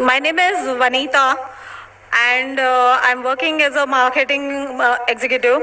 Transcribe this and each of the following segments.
My name is Vanita and I'm working as a marketing executive.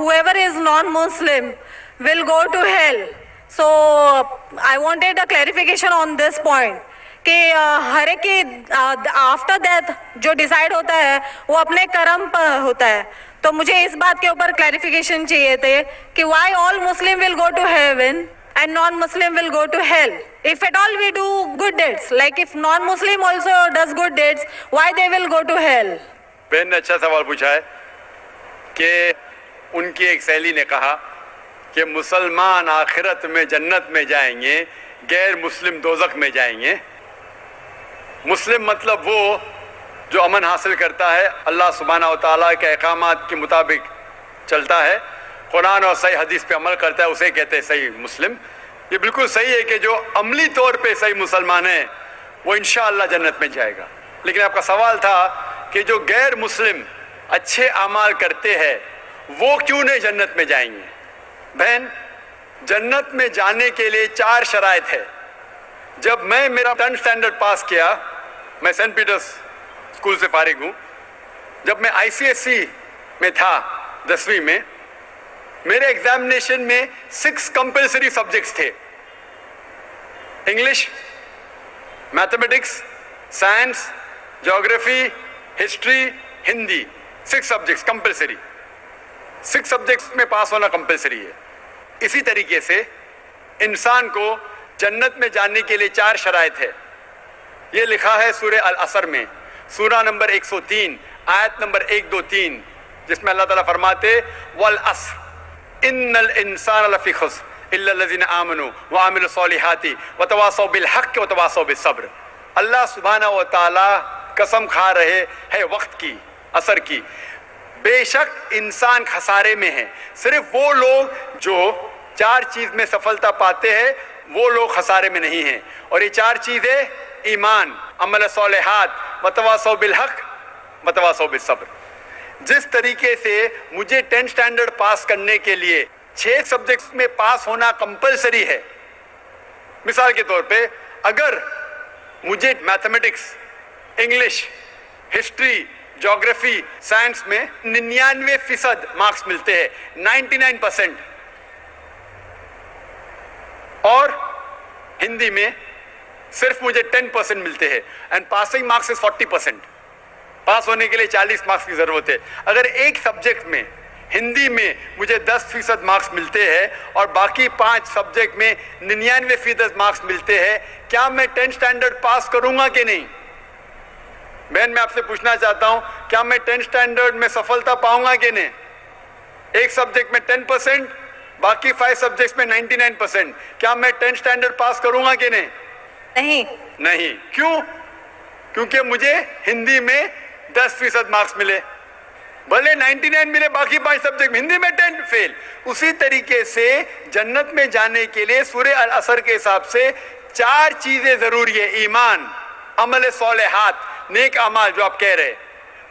whoever is non-Muslim will go to hell. So I wanted a clarification on this point. کہ ہر ایک کی after death جو decide ہوتا ہے وہ اپنے کرم پر ہوتا ہے. تو مجھے اس بات کے اوپر کلیریفیکیشن چاہیے تھے کہ why all Muslim will go to heaven and non Muslim will go to hell. If at all we do good deeds, like if non-Muslim also does good deeds, why they will go to hell? بہن نے اچھا سوال پوچھا ہے کہ ان کی ایک سہیلی نے کہا کہ مسلمان آخرت میں جنت میں جائیں گے, غیر مسلم دوزخ میں جائیں گے. مسلم مطلب وہ جو امن حاصل کرتا ہے, اللہ سبحانہ و تعالیٰ کے احکامات کے مطابق چلتا ہے, قرآن اور صحیح حدیث پہ عمل کرتا ہے, اسے کہتے ہیں صحیح مسلم. یہ بالکل صحیح ہے کہ جو عملی طور پہ صحیح مسلمان ہے وہ انشاءاللہ جنت میں جائے گا. لیکن آپ کا سوال تھا کہ جو غیر مسلم اچھے اعمال کرتے ہیں وہ کیوں نہیں جنت میں جائیں گے. بہن, جنت میں جانے کے لیے 4 شرائط ہے. جب میں میرا 10th اسٹینڈرڈ پاس کیا, میں سینٹ پیٹرز اسکول سے فارغ ہوں, جب میں ICSE میں تھا 10ویں میں, میرے ایگزامینیشن میں 6 کمپلسری سبجیکٹس تھے. English, mathematics, science, geography, history, Hindi, 6 subjects compulsory. 6 subjects میں پاس ہونا کمپلسری ہے. اسی طریقے سے انسان کو جنت میں جانے کے لیے 4 شرائط ہے. یہ لکھا ہے سورہ العصر میں, سورہ نمبر 103 آیت نمبر 1 2 3, جس میں اللہ تعالیٰ فرماتے والعصر ان الانسان لفی خسر الا الذین آمنوا وعملوا الصالحات وتواصوا بالحق وتواصوا بالصبر. اللہ سبحانہ و تعالیٰ قسم کھا رہے ہے وقت کی, عصر کی, بے شک انسان خسارے میں ہے. صرف وہ لوگ جو 4 چیز میں سفلتا پاتے ہیں وہ لوگ خسارے میں نہیں ہیں. اور یہ 4 چیزیں ایمان, عمل صالحات, وتواصوا بالحق, وتواصوا بالصبر. جس طریقے سے مجھے 10th اسٹینڈرڈ پاس کرنے کے لیے 6 سبجیکٹس میں پاس ہونا کمپلسری ہے. مثال کے طور پہ اگر مجھے mathematics, English, history, geography, science میں 99% مارکس ملتے ہیں, 99%, اور ہندی میں صرف مجھے 10% ملتے ہیں, اینڈ پاسنگ مارکس از 40%. پاس ہونے کے لیے 40 مارکس کی ضرورت ہے. اگر ایک سبجیکٹ میں, ہندی میں, مجھے 10% مارکس ملتے ہیں اور باقی 5 سبجیکٹ میں 99% مارکس ملتے ہیں, کیا میں 10th اسٹینڈرڈ پاس کروں گا کہ نہیں؟ بہن, میں آپ سے پوچھنا چاہتا ہوں, کیا میں 10th اسٹینڈرڈ میں سفلتا پاؤں گا کہ نہیں؟ ایک سبجیکٹ میں 10%, باقی 5 سبجیکٹس میں 99%, کیا میں 10th اسٹینڈرڈ پاس کروں گا کہ نہیں؟ نہیں. کیوں؟ کیونکہ مجھے ہندی میں 10% مارکس ملے, بھلے 99 ملے, باقی 5 سبجیکٹ میں ہندی میں 10 فیل. اسی طریقے سے جنت میں جانے کے لیے سورہ العصر کے حساب سے 4 چیزیں ضروری ہے. ایمان, عمل صالحات, نیک اعمال جو آپ کہہ رہے,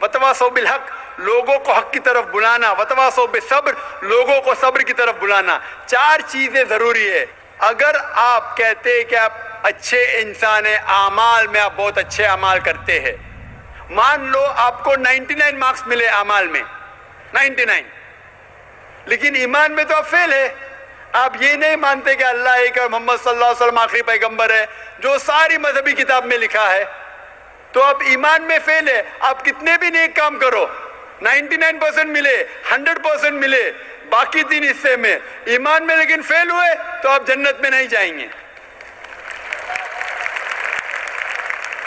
وتواصوا بالحق, لوگوں کو حق کی طرف بلانا, وتواصوا بالصبر, لوگوں کو صبر کی طرف بلانا. 4 چیزیں ضروری ہے. اگر آپ کہتے کہ آپ اچھے انسان ہیں, اعمال میں آپ بہت اچھے اعمال کرتے ہیں, مان لو آپ کو 99 مارکس ملے اعمال میں, 99, لیکن ایمان میں تو آپ فیل ہے. آپ یہ نہیں مانتے کہ اللہ ایک اور محمد صلی اللہ علیہ وسلم آخری پیغمبر ہے, جو ساری مذہبی کتاب میں لکھا ہے, تو آپ ایمان میں فیل ہے. آپ کتنے بھی نیک کام کرو, 99% ملے, 100% ملے, باقی 3 حصے میں ایمان میں لیکن فیل ہوئے, تو آپ جنت میں نہیں جائیں گے.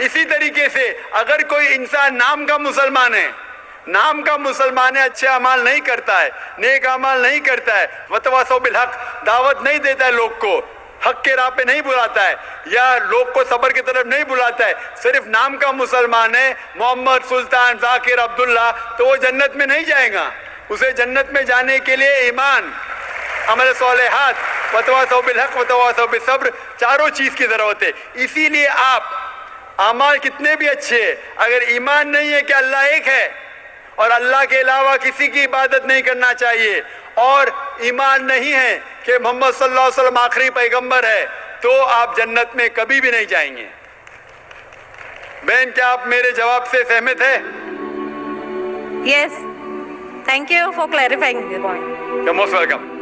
اسی طریقے سے اگر کوئی انسان نام کا مسلمان ہے, اچھے اعمال نہیں کرتا ہے, نیک اعمال نہیں کرتا ہے, وتواصوا بالحق, دعوت نہیں دیتا ہے لوگ کو, حق کے راہ پہ نہیں بلاتا ہے, یا لوگ کو صبر کی طرف نہیں بلاتا ہے, صرف نام کا مسلمان ہے, محمد, سلطان, ذاکر, عبداللہ, تو وہ جنت میں نہیں جائے گا. اسے جنت میں جانے کے لیے ایمان, عمل صالحات, وتواصوا بالحق, وتواصوا بالصبر, 4 چیز کی ضرورت ہے. اسی لیے آپ اعمال کتنے بھی اچھے ہیں, اگر ایمان نہیں ہے کہ اللہ ایک ہے, اور اللہ کے علاوہ کسی کی عبادت نہیں کرنا چاہیے اور ایمان نہیں ہے کہ محمد صلی اللہ علیہ وسلم آخری پیغمبر ہے تو آپ جنت میں کبھی بھی نہیں جائیں گے. بہن کیا آپ میرے جواب سے سہمت ہے؟ Yes. Thank you for clarifying the point. You're most welcome.